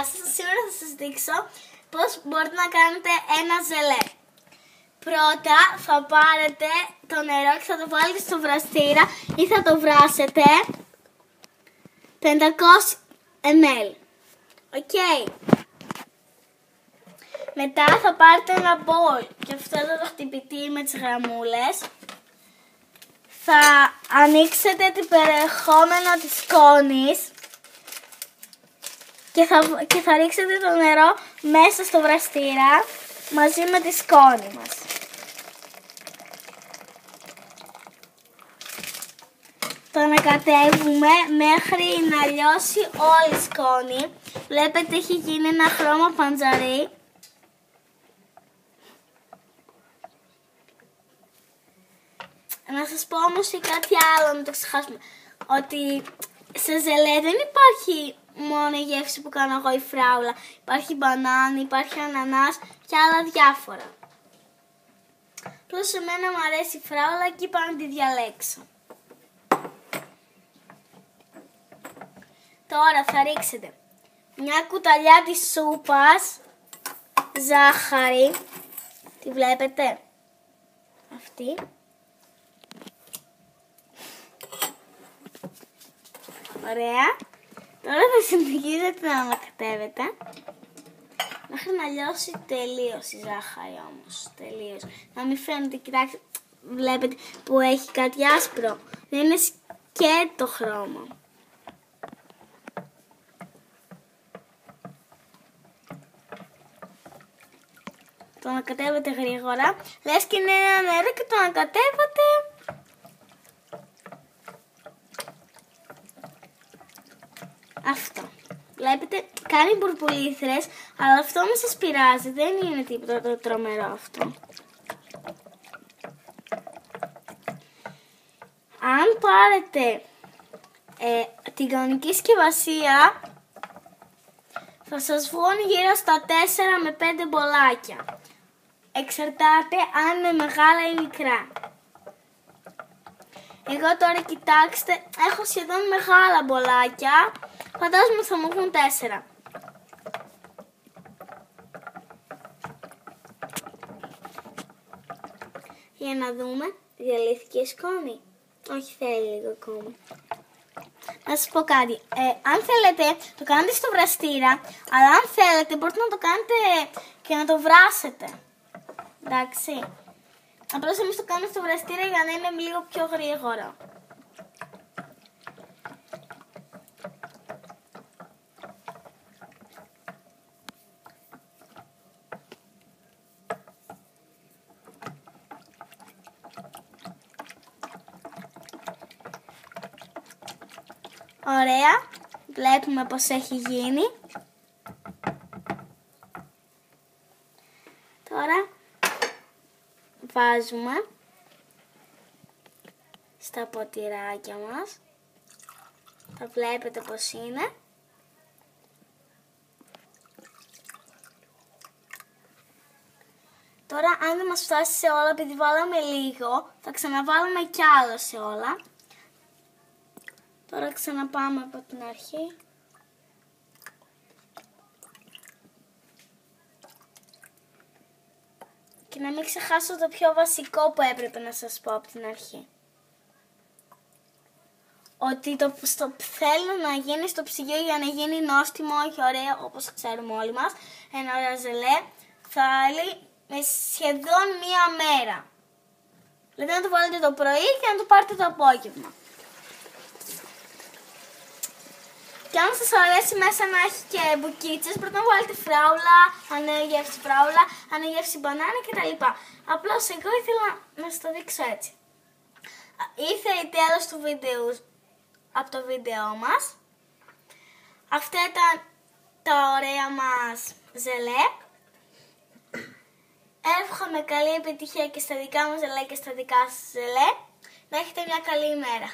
Γεια σας, σήμερα θα σας δείξω πώς μπορείτε να κάνετε ένα ζελέ. Πρώτα θα πάρετε το νερό και θα το βάλετε στο βραστήρα ή θα το βράσετε 500 ml. Οκ. Μετά θα πάρετε ένα μπολ και αυτό εδώ το χτυπητήρι με τις γραμμούλες. Θα ανοίξετε το περιεχόμενο της σκόνης και θα ρίξετε το νερό μέσα στο βραστήρα μαζί με τη σκόνη μας. Το ανακατεύουμε μέχρι να λιώσει όλη η σκόνη. Βλέπετε έχει γίνει ένα χρώμα παντζαρί. Να σας πω όμως και κάτι άλλο, να το ξεχάσουμε. Ότι σε ζελέ δεν υπάρχει μόνο η γεύση που κάνω εγώ, η φράουλα. Υπάρχει μπανάνι, υπάρχει ανανάς και άλλα διάφορα. Απλώς σε μένα μου αρέσει η φράουλα και είπα να τη διαλέξω. Τώρα θα ρίξετε μια κουταλιά της σούπας ζάχαρη. Τη βλέπετε? Αυτή. Ωραία. Τώρα θα συνεχίζετε να ανακατεύετε μέχρι να λιώσει τελείως η ζάχαρη όμως. Τελείως. Να μην φαίνεται, κοιτάξτε, βλέπετε που έχει κάτι άσπρο. Δεν είναι σκέτο χρώμα. Το ανακατεύετε γρήγορα. Λες και είναι ένα νερό και το ανακατεύετε. Αυτό. Βλέπετε, κάνει μπουρμπουλήθρες, αλλά αυτό μην σας πειράζει. Δεν είναι τίποτα το τρομερό αυτό. Αν πάρετε την κανονική συσκευασία, θα σας βγουν γύρω στα 4 με 5 μπολάκια. Εξαρτάται αν είναι μεγάλα ή μικρά. Εγώ τώρα κοιτάξτε, έχω σχεδόν μεγάλα μπολάκια. Φαντάζομαι θα μου βγουν 4. Για να δούμε, διαλύθηκε η σκόνη. Όχι, θέλει λίγο ακόμα. Να σας πω κάτι, αν θέλετε το κάνετε στο βραστήρα, αλλά αν θέλετε μπορείτε να το κάνετε και να το βράσετε. Εντάξει. Απλώς εμείς το κάνουμε στο βραστήρα για να είναι λίγο πιο γρήγορο. Ωραία. Βλέπουμε πως έχει γίνει. Τώρα βάζουμε στα ποτηράκια μας. Θα βλέπετε πως είναι. Τώρα αν δεν μας φτάσει σε όλα, επειδή βάλαμε λίγο, θα ξαναβάλουμε κι άλλο σε όλα. Τώρα ξαναπάμε από την αρχή. Και να μην ξεχάσω το πιο βασικό που έπρεπε να σας πω από την αρχή. Ότι θέλω να γίνει στο ψυγείο για να γίνει νόστιμο, όχι ωραίο, όπως ξέρουμε όλοι μας. Ένα ωραίο ζελέ θέλει με σχεδόν μία μέρα. Δηλαδή να το βάλετε το πρωί και να το πάρετε το απόγευμα. Και αν σας αρέσει μέσα να έχει και μπουκίτσες, πρέπει να βάλετε φράουλα, αν είναι γεύση φράουλα, αν είναι γεύση μπανάνα κτλ. Απλώς εγώ ήθελα να σας το δείξω έτσι. Ήρθε η τέλος του βίντεο από το βίντεο μας. Αυτά ήταν τα ωραία μας ζελέ. Εύχομαι καλή επιτυχία και στα δικά μου ζελέ και στα δικά σας ζελέ. Να έχετε μια καλή ημέρα.